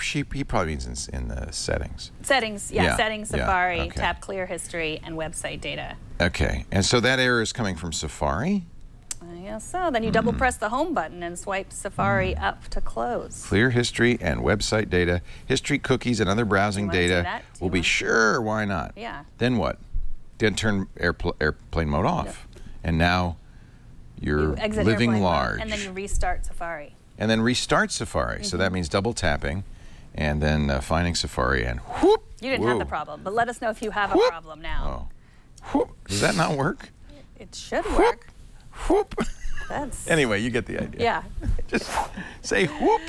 probably means in the settings. Settings, yeah. Settings, Safari, tap clear history and website data. Okay, and so that error is coming from Safari? I guess so. Then you double press the home button and swipe Safari up to close. Clear history and website data. History, cookies, and other browsing data will be sure. Why not? Yeah. Then what? Then turn airplane mode off. And now you're living large. And then you restart Safari. And then restart Safari. So that means double tapping and then finding Safari and whoop. You didn't have the problem, but let us know if you have a problem now. Oh. Whoop. Does that not work? It should work. Whoop. That's... Anyway, you get the idea. Yeah. Just say whoop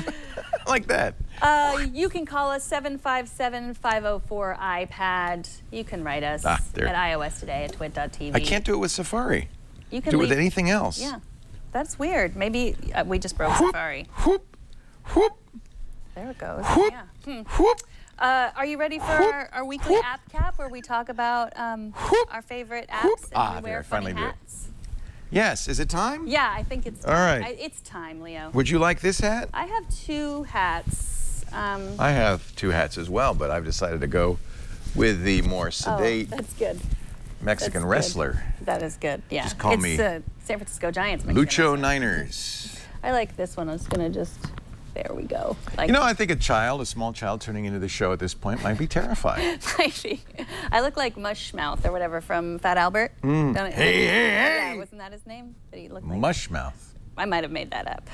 like that. You can call us 757-504-iPad. You can write us at iOS Today at twit.tv. I can't do it with Safari. You can do it with anything else. Yeah. That's weird. Maybe we just broke Safari. Whoop. Whoop. There it goes. Whoop. Yeah. Whoop. Are you ready for our weekly app cap where we talk about our favorite apps and we wear funny hats? Yes. Is it time? Yeah, I think it's time. All right. It's time, Leo. Would you like this hat? I have two hats. I have two hats as well, but I've decided to go with the more sedate that's good. Mexican wrestler. That is good, yeah. Just call me San Francisco Giants Mexican Lucho wrestler. Niners. I like this one. I was going to just... There we go. You know, I think a small child turning into the show at this point might be terrified. Maybe. I look like Mushmouth or whatever from Fat Albert. Hey. Yeah, wasn't that his name? Did he look like Mushmouth. I might have made that up.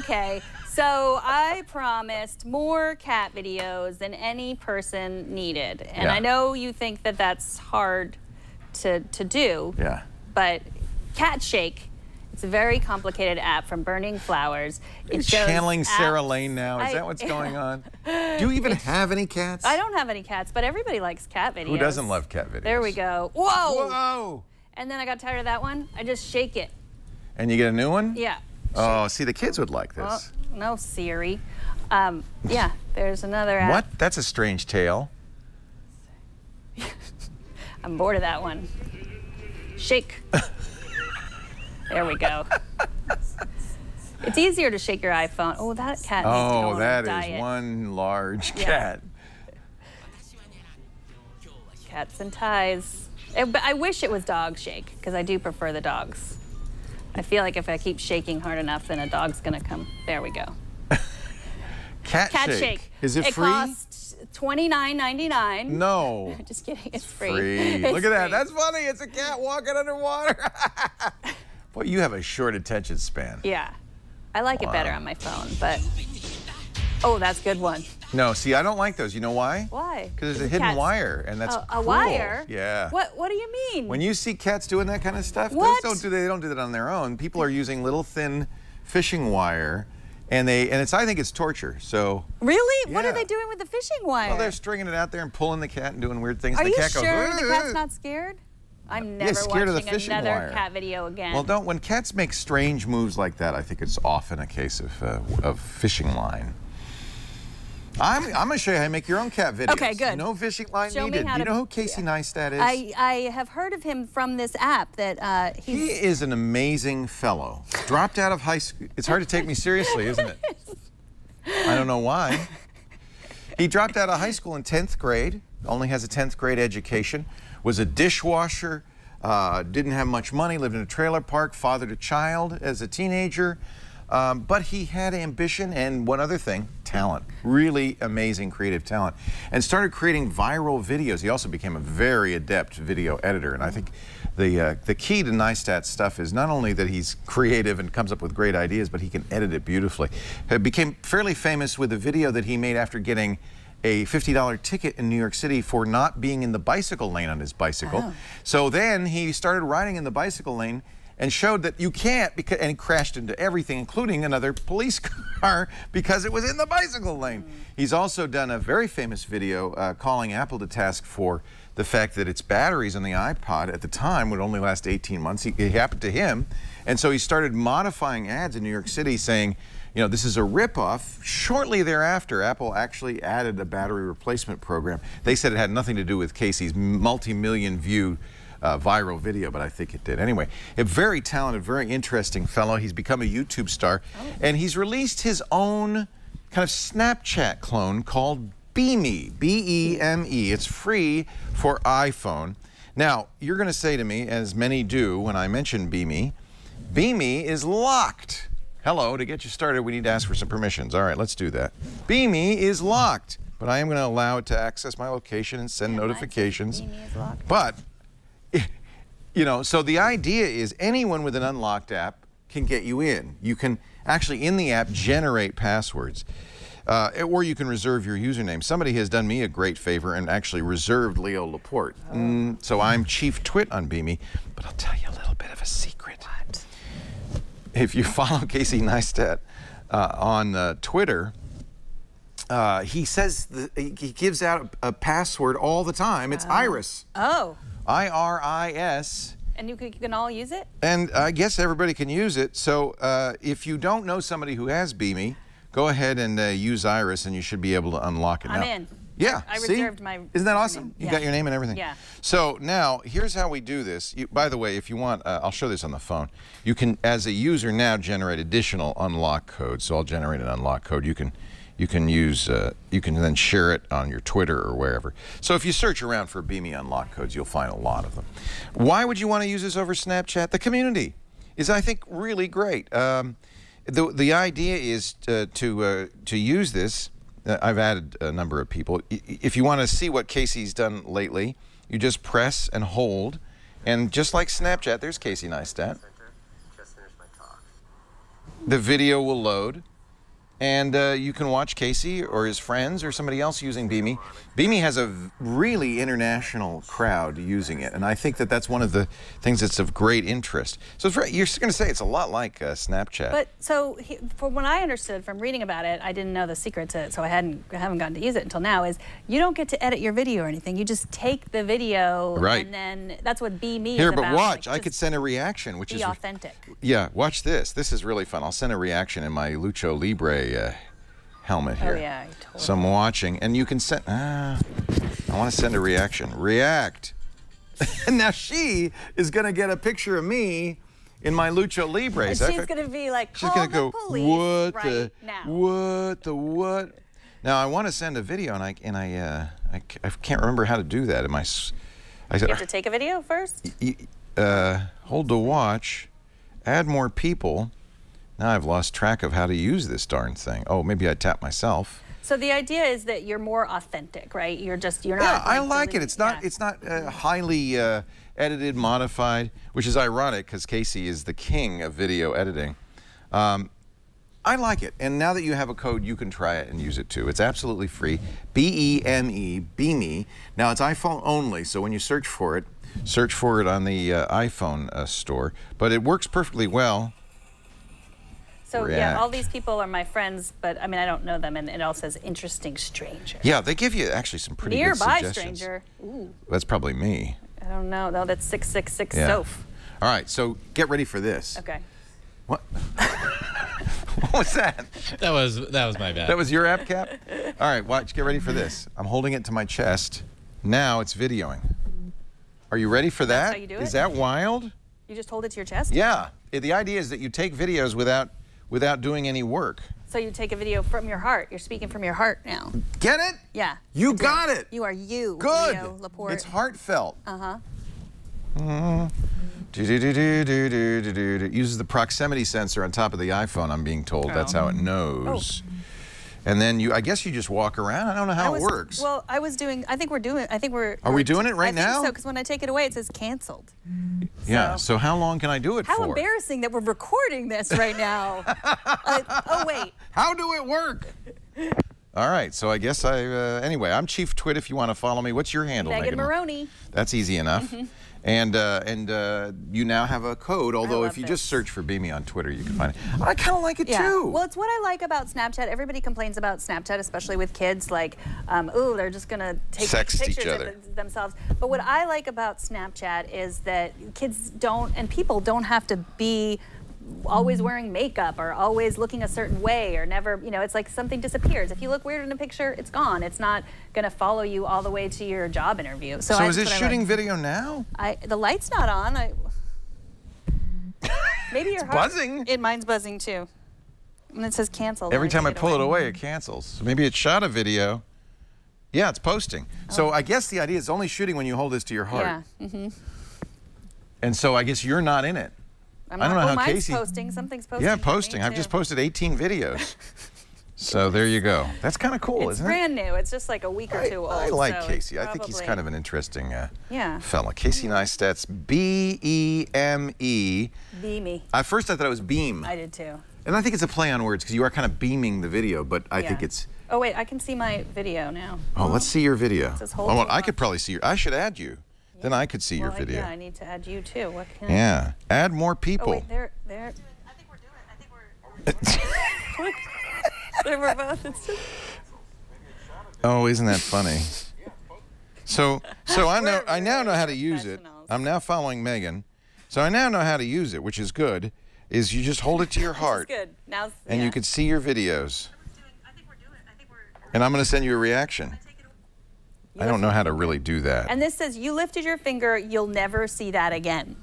Okay, so I promised more cat videos than any person needed. And I know you think that that's hard to do. Yeah. But Cat Shake, it's a very complicated app from Burning Flowers. It's channeling Sarah Lane now. Is that what's going on? Do you even have any cats? I don't have any cats, but everybody likes cat videos. Who doesn't love cat videos? There we go. Whoa! Whoa! And then I got tired of that one. I just shake it. And you get a new one? Yeah. Oh, see, the kids would like this. Well, no, Siri. Yeah, there's another app. What? That's a strange tale. I'm bored of that one. Shake. There we go. It's easier to shake your iPhone. Oh, that cat needs to go on a diet. That is one large cat. Cats and ties. But I wish it was dog shake, because I do prefer the dogs. I feel like if I keep shaking hard enough, then a dog's going to come. There we go. Cat shake. Is it free? It costs $29.99. No. Just kidding. It's free. Look at that. That's funny. It's a cat walking underwater. Boy, you have a short attention span. Yeah. I like it better on my phone, but... Oh, that's a good one. No, see, I don't like those. You know why? Why? Because there's a hidden wire, and that's a wire? Yeah. What do you mean? When you see cats doing that kind of stuff, they don't do that on their own. People are using little thin fishing wire, and I think it's torture. So. Really? Yeah. What are they doing with the fishing wire? Well, they're stringing it out there and pulling the cat and doing weird things. Are the you cat sure goes, the cat's not scared? I'm never scared of the watching fishing another wire. cat video again. Well, when cats make strange moves like that, I think it's often a case of fishing line. I'm going to show you how to make your own cat videos. Okay, good. No fishing line Show needed. Me how Do you to, know who Casey Neistat is? I have heard of him from this app that He is an amazing fellow. Dropped out of high school. It's hard to take me seriously, isn't it? I don't know why. He dropped out of high school in 10th grade, only has a 10th grade education, was a dishwasher, didn't have much money, lived in a trailer park, fathered a child as a teenager. But he had ambition and one other thing, talent. Really amazing creative talent. And started creating viral videos. He also became a very adept video editor. And I think the key to Neistat's stuff is not only that he's creative and comes up with great ideas, but he can edit it beautifully. He became fairly famous with a video that he made after getting a $50 ticket in New York City for not being in the bicycle lane on his bicycle. Oh. So then he started riding in the bicycle lane and showed that you can't, and he crashed into everything, including another police car, because it was in the bicycle lane. He's also done a very famous video calling Apple to task for the fact that its batteries on the iPod at the time would only last 18 months. It happened to him, and so he started modifying ads in New York City saying, you know, this is a ripoff. Shortly thereafter, Apple actually added a battery replacement program. They said it had nothing to do with Casey's multi-million view viral video, but I think it did. Anyway, a very talented, very interesting fellow. He's become a YouTube star, and he's released his own kind of Snapchat clone called Beme, B-E-M-E. It's free for iPhone. Now, you're going to say to me, as many do when I mention Beme, Beme is locked. Hello, to get you started, we need to ask for some permissions. All right, let's do that. Beme is locked, but I am going to allow it to access my location and send notifications. Beme is locked. But you know, so the idea is anyone with an unlocked app can get you in. You can actually, in the app, generate passwords. Or you can reserve your username. Somebody has done me a great favor and actually reserved Leo Laporte. So I'm Chief Twit on Beme, but I'll tell you a little bit of a secret. What? If you follow Casey Neistat on Twitter, he says he gives out a password all the time. It's Iris. Oh. I-R-I-S. And you can all use it? And I guess everybody can use it. So if you don't know somebody who has Beme, go ahead and use Iris, and you should be able to unlock it. I'm now, in. Yeah. I see? reserved my. Isn't that awesome? You got your name and everything. Yeah. So now here's how we do this. By the way, if you want, I'll show this on the phone. You can, as a user now, generate additional unlock codes. So I'll generate an unlock code. You can use. You can then share it on your Twitter or wherever. So if you search around for Beme unlock codes, you'll find a lot of them. Why would you want to use this over Snapchat? The community is, I think, really great. The idea is to use this. I've added a number of people. If you want to see what Casey's done lately, you just press and hold, and just like Snapchat, there's Casey Neistat. Just finished my talk. The video will load, and you can watch Casey or his friends or somebody else using Beme. Beme has a really international crowd using it, and I think that that's one of the things that's of great interest. So it's you're going to say it's a lot like Snapchat. But so, from what I understood from reading about it, I didn't know the secret to it, so I haven't gotten to use it until now, is you don't get to edit your video or anything. You just take the video, right, and then that's what Beme is Here, about. but watch, like, I could send a reaction, which is authentic. Yeah, watch this. This is really fun. I'll send a reaction in my Lucho Libre helmet here. Oh yeah, totally. So I'm watching, and you can send. I want to send a reaction. React. And now she is going to get a picture of me in my Lucho Libre. And she's going to be like, she's going to go, police what right the now. what the what? Now I want to send a video, and I can't remember how to do that. You have to take a video first. Hold to watch. Add more people. Now I've lost track of how to use this darn thing. Oh, maybe I tap myself. So the idea is that you're more authentic, right? You're not. Yeah, I like it. It's not highly edited, modified, which is ironic because Casey is the king of video editing. I like it, and now that you have a code, you can try it and use it too. It's absolutely free. B-E-M-E, Beme. Now it's iPhone only, so when you search for it on the iPhone store. But it works perfectly well. So yeah, all these people are my friends, but I mean I don't know them, and it all says interesting stranger. Yeah, they give you actually some pretty good suggestions. Nearby stranger. Ooh. That's probably me. I don't know. No, that's 666 yeah. Soph. All right, so get ready for this. Okay. What? What was that? That was my bad. That was your app cap? All right, watch. Get ready for this. I'm holding it to my chest. Now it's videoing. Are you ready for that? That's how you do it? Is that wild? You just hold it to your chest? Yeah. The idea is that you take videos without doing any work. So you take a video from your heart. You're speaking from your heart now. Get it? Yeah. You got it. You are you, Good. Leo Laporte. It's heartfelt. Uh-huh. It uses the proximity sensor on top of the iPhone, I'm being told. That's how it knows. And then I guess you just walk around. I don't know how it works. Well, I was doing, I think we're, Are we doing it right now? I think so, because when I take it away, it says canceled. Yeah, so how long can I do it for? How embarrassing that we're recording this right now. Oh, wait. How do it work? All right, so I guess anyway, I'm Chief Twit if you want to follow me. What's your handle, Megan Maroney. That's easy enough. And you now have a code, although if you just search for Beme on Twitter, you can find it. I kind of like it too. Well, it's what I like about Snapchat. Everybody complains about Snapchat, especially with kids, like, ooh, they're just going to take pictures of themselves. But what I like about Snapchat is that kids don't, and people don't have to be always wearing makeup or always looking a certain way or never, you know, it's like something disappears. If you look weird in a picture, it's gone. It's not going to follow you all the way to your job interview. So is it shooting video now? The light's not on. Maybe your heart. Buzzing. Mine's buzzing too. And it says canceled. Every time I pull it away, it cancels. So maybe it shot a video. Yeah, it's posting. So I guess the idea is only shooting when you hold this to your heart. Yeah. And so I guess you're not in it. I don't know how mine's Casey. Posting. Something's posting. Yeah, posting. I've just posted 18 videos. So there you go. That's kind of cool, isn't it? It's brand new. It's just like a week or two old. I like Casey. I think he's kind of an interesting fella. Casey Neistat's B-E-M-E. Beme. At first I thought it was beam. I did too. And I think it's a play on words because you are kind of beaming the video, but I think it's... Oh, wait. I can see my video now. Oh, let's see your video. It says hold I could probably see your... I should add you. Then I could see your video. Yeah, I need to add you too. What can I... add more people. Oh, wait, there. I think we're doing it. We're both. It's just... Oh, isn't that funny? So I now know how to use it. I'm now following Megan. So I now know how to use it, which is good. Is you just hold it to your heart. Good. Now, and you can see your videos. And I'm going to send you a reaction. I don't know how to really do that. And this says, you lifted your finger, you'll never see that again.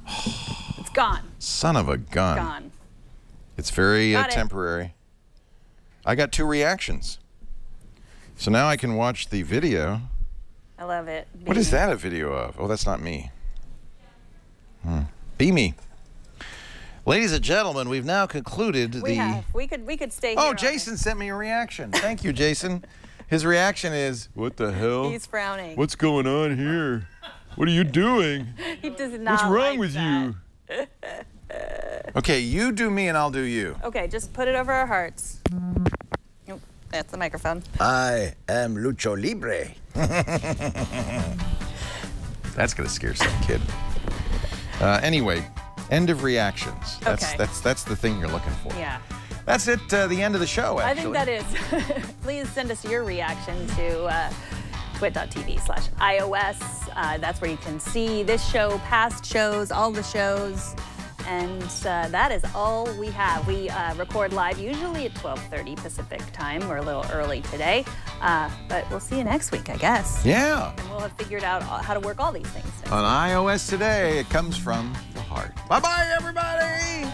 It's gone. Son of a gun. Gone. It's very temporary. I got 2 reactions. So now I can watch the video. I love it. What is that a video of? Oh, that's not me. Beme. Ladies and gentlemen, we've now concluded We could stay here. Oh, Jason sent me a reaction. Thank you, Jason. His reaction is, what the hell? He's frowning. What's going on here? What are you doing? He does not. What's wrong with you? Okay, you do me and I'll do you. Okay, just put it over our hearts. Oh, that's the microphone. I am Lucho Libre. That's gonna scare some kid. Anyway, end of reactions. That's the thing you're looking for. Yeah. That's it, the end of the show, actually. I think that is. Please send us your reaction to twit.tv/iOS. That's where you can see this show, past shows, all the shows. And that is all we have. We record live usually at 12:30 Pacific time. We're a little early today. But we'll see you next week, I guess. Yeah. And we'll have figured out how to work all these things. On iOS today, it comes from the heart. Bye-bye, everybody!